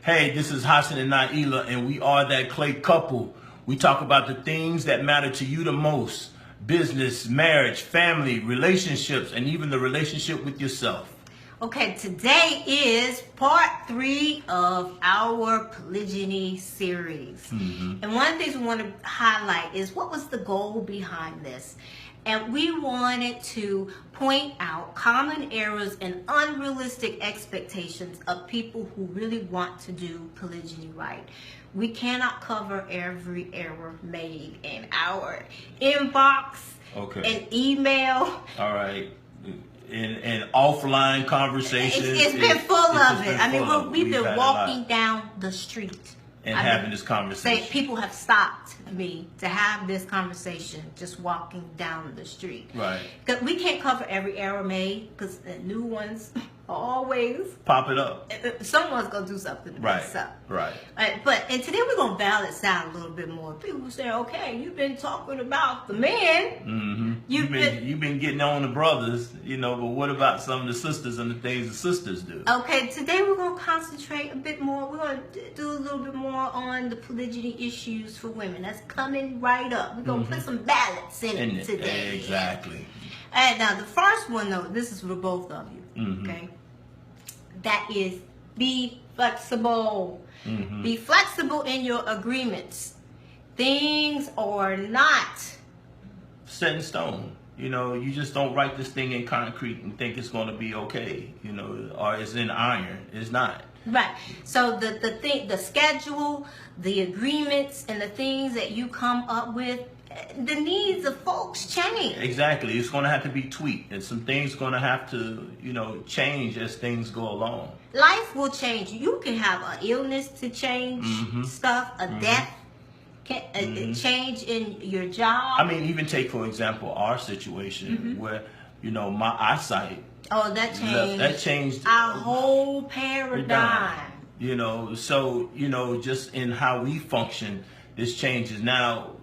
Hey, this is Hassan and Naila, and we are that clay couple. We talk about the things that matter to you the most: business, marriage, family, relationships, and even the relationship with yourself. Okay, today is part 3 of our Polygyny series. And one of the things we want to highlight is what was the goal behind this. And we wanted to point out common errors and unrealistic expectations of people who really want to do polygyny right. We cannot cover every error made in our inbox and email. All right. In offline conversations. It's been full of it. I mean, we've been walking down the street. And having this conversation. People have stopped me to have this conversation just walking down the street. Right. Because we can't cover every error made because the new ones always pop it up. Someone's going to do something to mess up. Right. And today we're going to balance out a little bit more. People say, okay, you've been talking about the men. You've been getting on the brothers, but what about some of the sisters and the things the sisters do? Okay, today we're going to concentrate a bit more. We're going to do a little bit more on the polygyny issues for women. That's coming right up. We're going to put some balance in it today. Exactly. And now the first one, though, this is for both of you. Okay, that is be flexible. Be flexible in your agreements. Things are not set in stone. You just don't write this thing in concrete and think it's going to be okay. Or it's in iron. It's not. Right. So the schedule, the agreements, and the things that you come up with, the needs of folks change. Exactly. It's going to have to be tweaked, and some things going to have to, change as things go along. Life will change. You can have an illness to change stuff, a death, a change in your job. I mean, even take, for example, our situation where, my eyesight. Oh, that changed. That changed our whole paradigm. So, just in how we function, this changes. Now,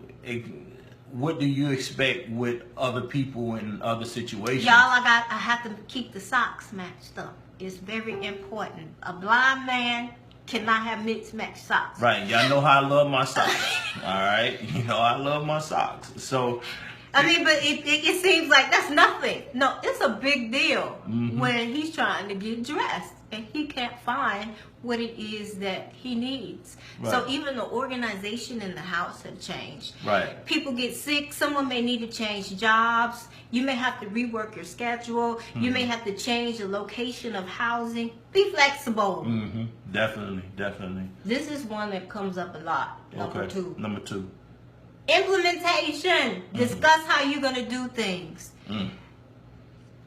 what do you expect with other people in other situations? Y'all, I have to keep the socks matched up. It's very important. A blind man cannot have mixed matched socks. Right. Y'all know how I love my socks. All right. I love my socks. So, I mean, but it seems like that's nothing. No, it's a big deal when he's trying to get dressed and he can't find what it is that he needs. Right. So even the organization in the house have changed. Right. People get sick. Someone may need to change jobs. You may have to rework your schedule. You may have to change the location of housing. Be flexible. Definitely. This is one that comes up a lot. Number two. Implementation. Discuss how you're going to do things.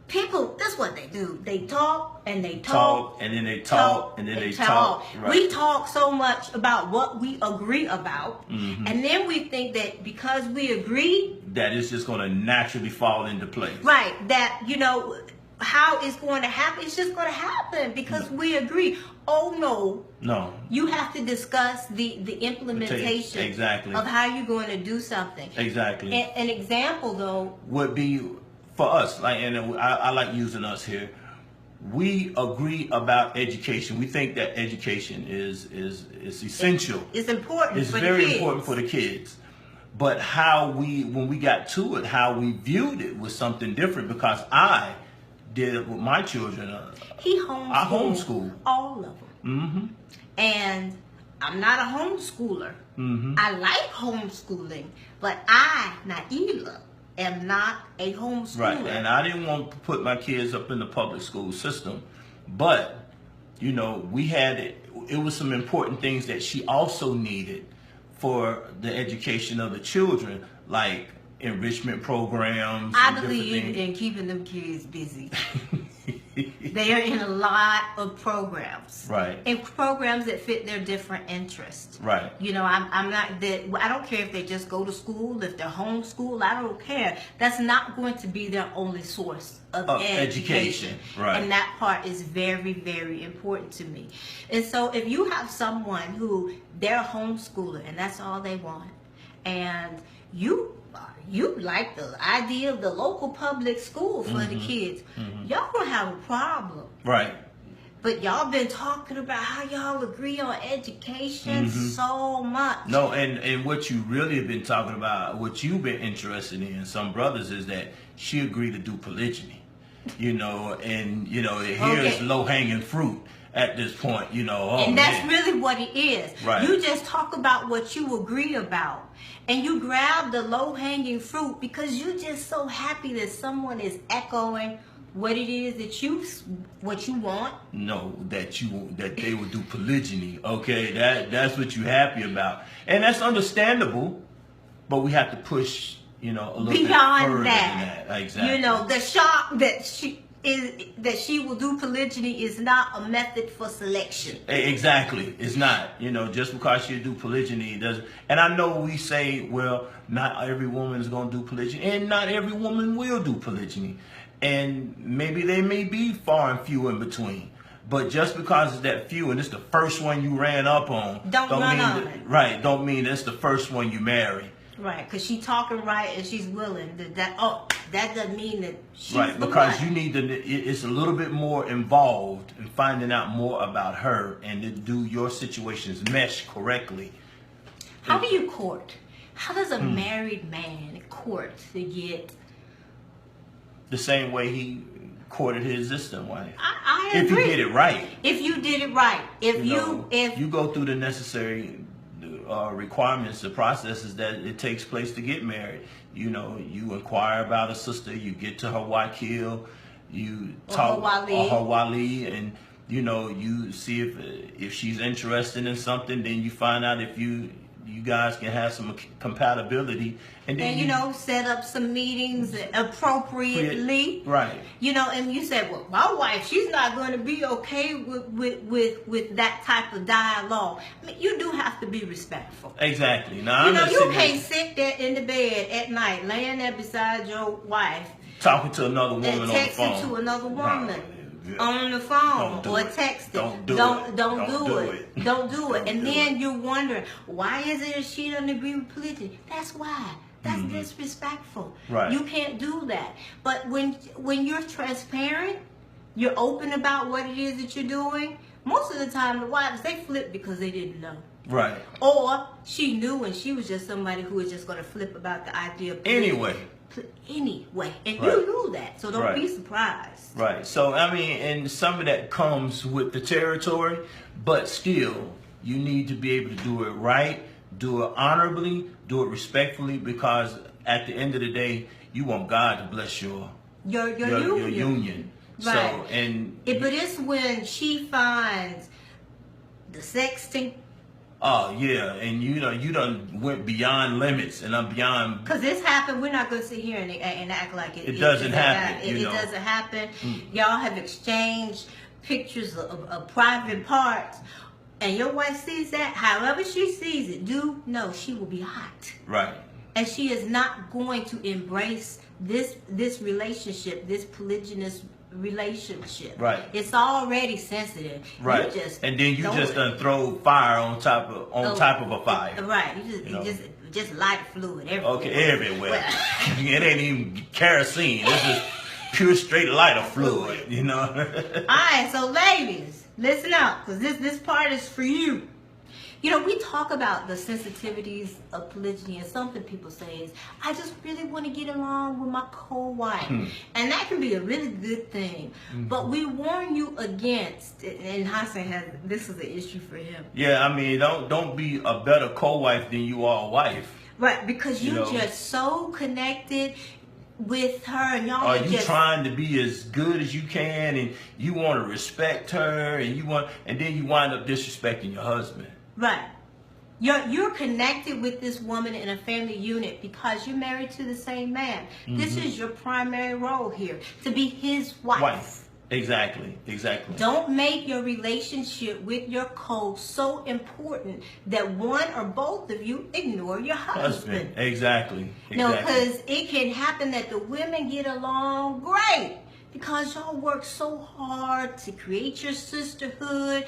People, that's what they do. They talk and they talk. And then they talk and then they talk. Right. We talk so much about what we agree about. And then we think that because we agree, that it's just going to naturally fall into place. Right. That, how it's going to happen. It's just going to happen because we agree. Oh, no. You have to discuss the implementation of how you're going to do something. Exactly. An example, though, would be for us, and I like using us here. We agree about education. We think that education is essential. It's important. It's very important for the kids. But when we got to it, how we viewed it was something different because I did it with my children. I homeschool all of them. And I'm not a homeschooler. I like homeschooling, but Naila, am not a homeschooler. Right, and I didn't want to put my kids up in the public school system, but we had it was some important things that she also needed for the education of the children, like enrichment programs. I believe in keeping them kids busy. They are in a lot of programs. Right. And programs that fit their different interests. Right. I'm not that. I don't care if they just go to school, if they're homeschooled. I don't care. That's not going to be their only source of education. Right. And that part is very, very important to me. And so if you have someone who they're a homeschooler and that's all they want, and you like the idea of the local public school for the kids, y'all gonna have a problem. Right. But y'all been talking about how y'all agree on education so much. No, and what you really have been talking about, what you've been interested in, some brothers, is that she agreed to do polygyny. And here's low-hanging fruit at this point, and that's really what it is. Right. You just talk about what you agree about, and you grab the low-hanging fruit because you're just so happy that someone is echoing what it is what you want. No, that they would do polygyny. Okay, that's what you're happy about, and that's understandable. But we have to push, a little bit further that. than that. Exactly. The shock that she will do polygyny is not a method for selection. Exactly, it's not. Just because she do polygyny doesn't. And I know we say, well, not every woman is going to do polygyny, and not every woman will do polygyny, and maybe they may be far and few in between. But just because it's that few and it's the first one you ran up on, don't run on it. Right, don't mean it's the first one you marry. Right, because she's talking right and she's willing. That doesn't mean that she's right, the because one. you need to. It's a little bit more involved in finding out more about her and to do your situations mesh correctly. How do you court? How does a married man court to get the same way he courted his existing wife? I agree. If you did it right. If you did it right. If you go through the necessary requirements, the processes that it takes place to get married. You inquire about a sister, you get to her wakil, you talk her wali, and you see if she's interested in something. Then you find out if you guys can have some compatibility, and then set up some meetings appropriately. Right. And you said, well, my wife, she's not going to be okay with that type of dialogue. I mean, you do have to be respectful. Exactly. Now, you can't sit there in the bed at night, laying there beside your wife, talking to another woman on the phone. Texting to another woman. On the phone or texting. Don't do it. Don't do it. And then you're wondering, why is it that she doesn't agree with polygyny? That's why. That's disrespectful. Right. You can't do that. But when you're transparent, you're open about what it is that you're doing, most of the time the wives, they flip because they didn't know. Right. Or she knew and she was just somebody who was just going to flip about the idea of polygyny. Anyway, and you knew that, so don't be surprised. Right. So and some of that comes with the territory, but still, you need to be able to do it right, do it honorably, do it respectfully, because at the end of the day, you want God to bless your union. Right. So but it's when she finds the sexting. Oh yeah, and you done went beyond limits, and I'm beyond. Because this happened, we're not going to sit here and act like it doesn't happen. It doesn't happen. Y'all have exchanged pictures of private parts, and your wife sees that. However she sees it, do know she will be hot. Right. And she is not going to embrace this relationship, this polygynous relationship. Right. It's already sensitive. Right. And then you just done throw fire on top of a fire. Right. You just light fluid everywhere. Okay, everywhere. It ain't even kerosene. This is pure straight lighter fluid. All right. So ladies, listen up, because this part is for you. We talk about the sensitivities of polygyny, and something people say is, I just really want to get along with my co-wife. And that can be a really good thing. But we warn you against, and Hassan this is an issue for him. Yeah, don't be a better co-wife than you are a wife. Right, because you're just so connected with her, and y'all are you trying to be as good as you can, and you want to respect her, and then you wind up disrespecting your husband. Right. You're connected with this woman in a family unit because you're married to the same man. This is your primary role here, to be his wife. Exactly. Don't make your relationship with your co so important that one or both of you ignore your husband. Exactly. No, because it can happen that the women get along great because y'all work so hard to create your sisterhood.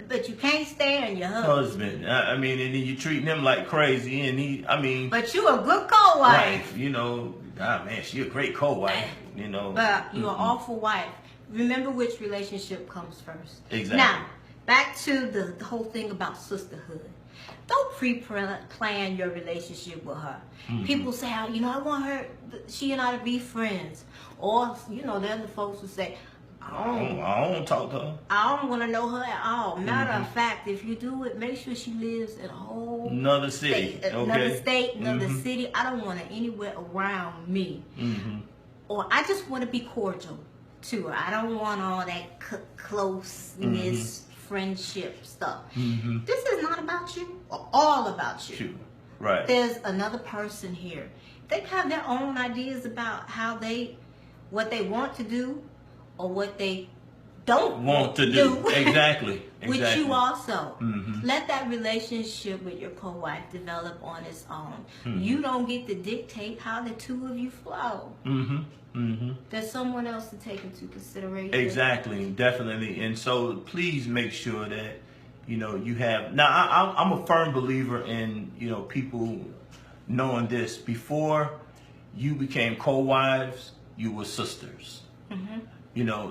But you can't stand your husband. And then you treating him like crazy, and But you a good co-wife. Man, she a great co-wife. But you're an awful wife remember which relationship comes first. Exactly. Now, back to the whole thing about sisterhood. Don't pre-plan your relationship with her. People say, I want she and I to be friends. Or, the other folks will say, I don't want to talk to her. I don't want to know her at all. Matter of fact, if you do it, make sure she lives in a whole another city, another state, another city. I don't want her anywhere around me. Or I just want to be cordial to her. I don't want all that closeness, friendship stuff. This is not about you, or all about you. Right. There's another person here. They have their own ideas about what they want to do, or what they don't want to do. Exactly. With you also. Let that relationship with your co-wife develop on its own. You don't get to dictate how the two of you flow. There's someone else to take into consideration. Exactly, definitely. And so please make sure that, you have, now I'm a firm believer in, people knowing this. Before you became co-wives, you were sisters.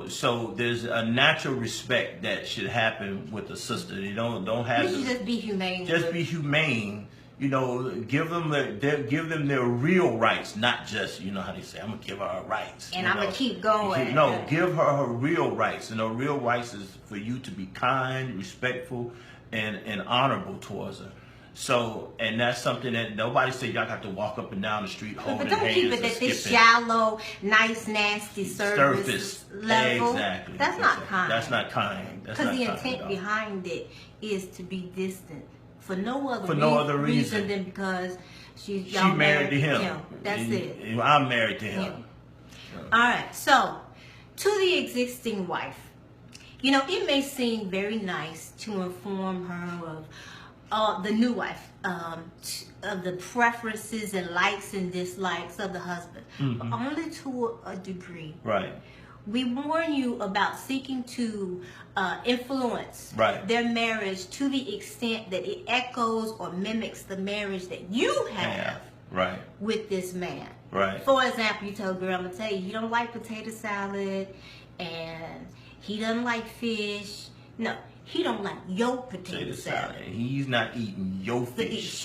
So there's a natural respect that should happen with a sister. You don't have to just be humane. Just be humane. Give them their real rights, not just how they say, I'm gonna give her her rights. And I'm gonna keep going. No, give her her real rights, and her real rights is for you to be kind, respectful, and honorable towards her. So, and that's something that nobody said y'all got to walk up and down the street holding hands. But don't keep it at this shallow, nice, nasty surface level. Exactly. That's not kind. That's not kind. Because the intent behind it is to be distant for no other reason than because she married to him. That's it. I'm married to him. All right. So, to the existing wife, it may seem very nice to inform her of the new wife, of the preferences and likes and dislikes of the husband, only to a degree. Right. We warn you about seeking to influence their marriage to the extent that it echoes or mimics the marriage that you have with this man. Right. For example, you tell a girl, I'm gonna tell you, he don't like potato salad, and he doesn't like fish. No. He don't like your potato salad. He's not eating your fish.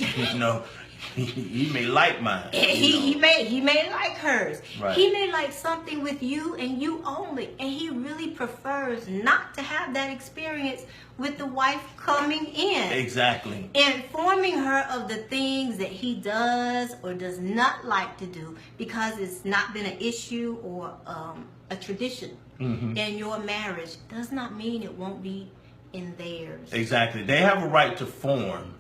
He may like mine. He may like hers. Right. He may like something with you and you only, and he really prefers not to have that experience with the wife coming in. Exactly. Informing her of the things that he does or does not like to do because it's not been an issue or a tradition in your marriage does not mean it won't be in theirs. Exactly. They have a right to form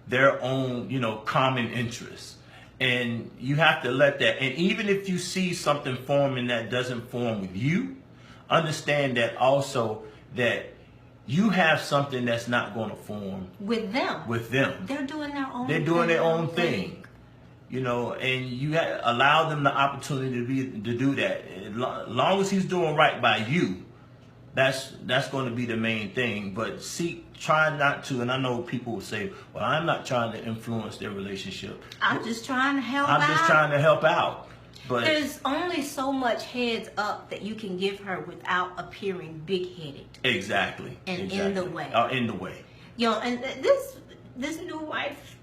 their own, common interests. And you have to let that, and even if you see something forming that doesn't form with you, understand that also that you have something that's not going to form with them. They're doing their own thing. And you allow them the opportunity to do that. As long as he's doing right by you, that's going to be the main thing. But try not to, and I know people will say, well, I'm not trying to influence their relationship. I'm just trying to help out. I'm just trying to help out. But there's only so much heads up that you can give her without appearing big-headed. Exactly. And in the way. In the way. And this new wife,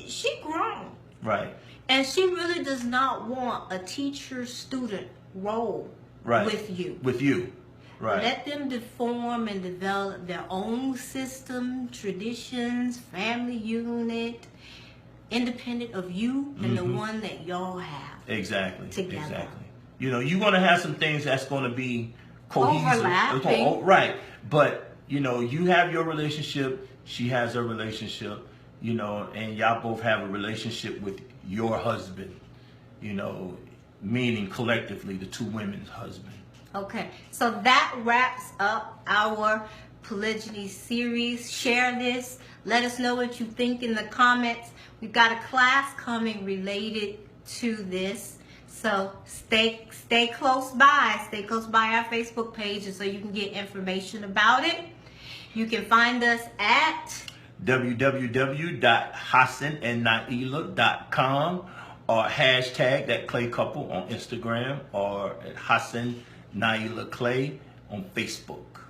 she grown. Right. And she really does not want a teacher-student role with you. With you. Right. Let them form and develop their own system, traditions, family unit, independent of you and the one that y'all have. Exactly. Together. Exactly. You're going to have some things that's going to be cohesive. Overlapping. Right. But, you have your relationship, she has her relationship, and y'all both have a relationship with your husband, meaning collectively the two women's husband. Okay, so that wraps up our polygyny series. Share this. Let us know what you think in the comments. We've got a class coming related to this. So stay close by. Stay close by our Facebook page so you can get information about it. You can find us at www.hassanandnaila.com or hashtag that Clay couple on Instagram or at Hassan Naila Clay on Facebook.